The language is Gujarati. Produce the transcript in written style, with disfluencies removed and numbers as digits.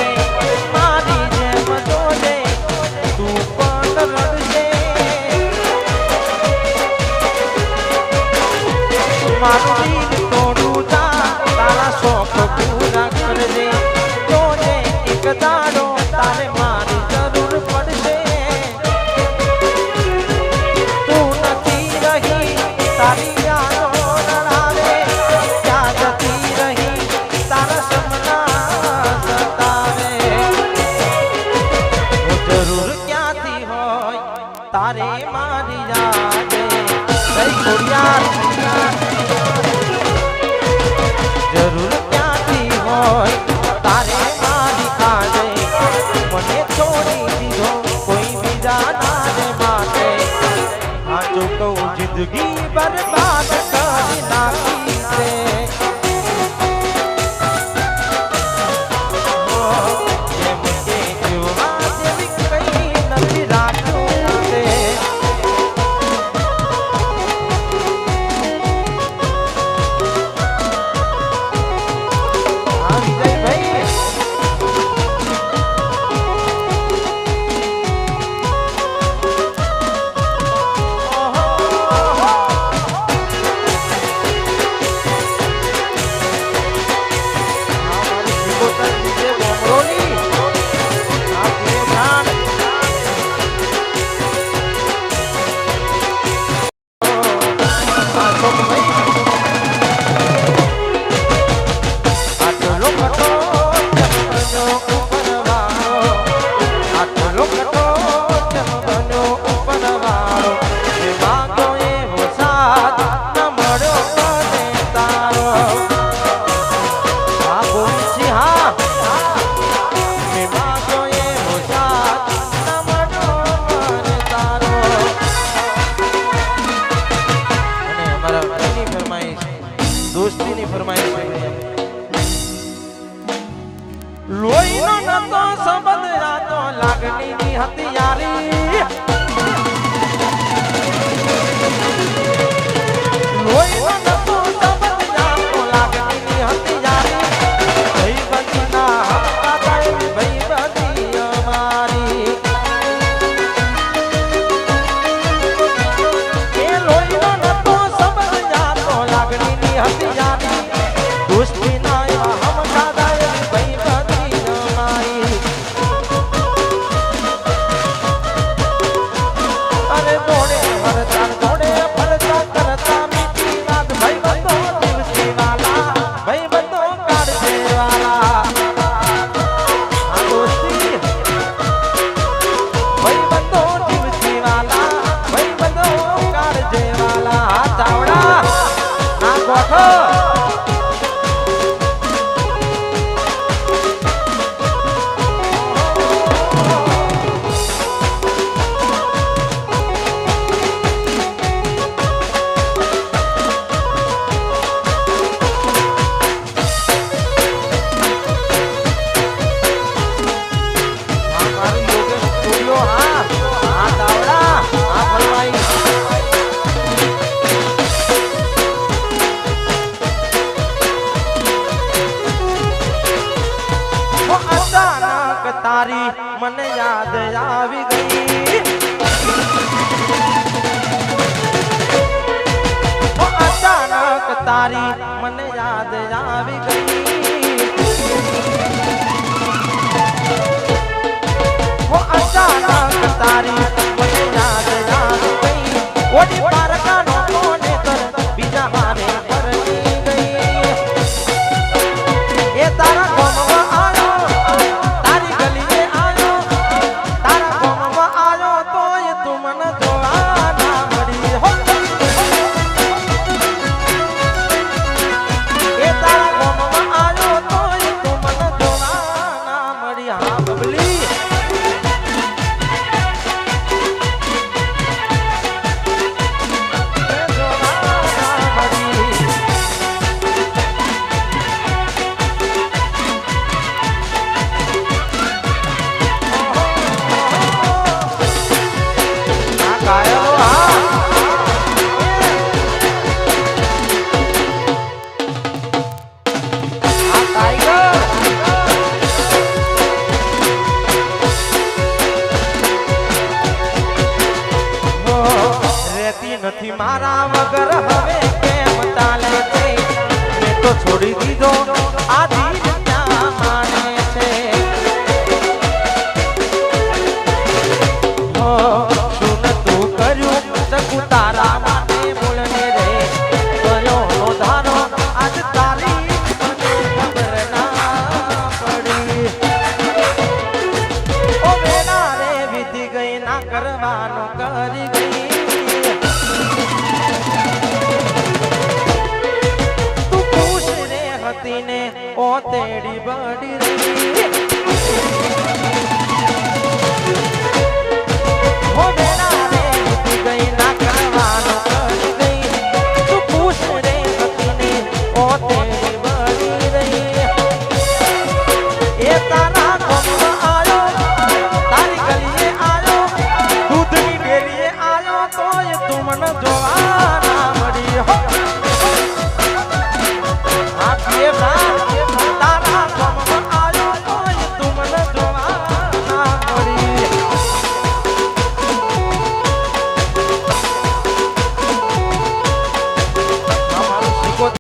પડશે મારી જેમ જોજે તું પણ રડશે મારું દિલ તોડું તારા શોખ પૂરા કરજે જોજે એક દાડો તારે મારી જરૂર પડશે તું નથી રહી તારી યાદો રડાવે ક્યાં જતી રહી તારા સપના સતાવે જરૂર ક્યાંથી હોય તારે મારી યાદ કઈ ખોડિયાર જરૂર ક્યાંથી હોય તારે મારી આજે મને છોડી દીધો કોઈ બીજા નારે માટે હાચું કહું જિંદગી બરબાદ કરી નાખી છે જેમ કે જીવવા જેવી કઈ નથી રાખ્યું છે દોસ્તીની ફરમાઈશ લોહીનો નતો સંબંધ રાતો લાગણીની હતી યારી લોહીનો નતો સંબંધ રાતો લાગણીની હતી યારી ભાઈ બંધના હતા ભાઈ બંધી અમારી એ લોહીનો નતો સંબંધ રાતો લાગણીની હતી યારી દોસ્તી ના હમ ખાધા ભાઈ બંધી અમારી અરે દોડે ફરતા કરતા મીઠી વાત ભાઈ બંધો દિવસી વાલા ભાઈ બંધો કાઢે વાલા આ દોસ્તી ભાઈ બંધો દિવસી વાલા ભાઈ બંધો કાઢે વાલા આ ચાવડા આ ગોઠો તારી મને યાદ આવી ગઈ અચાનક તારી મને યાદ આવી ગઈ અચાનક તારી મને યાદ આવી ગઈ ઓડી પારકાનો કોને કર બીજા મારે પરણી ગઈ એ તારા કોમમાં આવ્યો તારી ગલીએ આવ્યો તારા કોમમાં આવ્યો તોય તું મને જોવા ના મળી હો એ તારા કોમમાં આવ્યો તોય તું મને જોવા ના મળી હા બબલી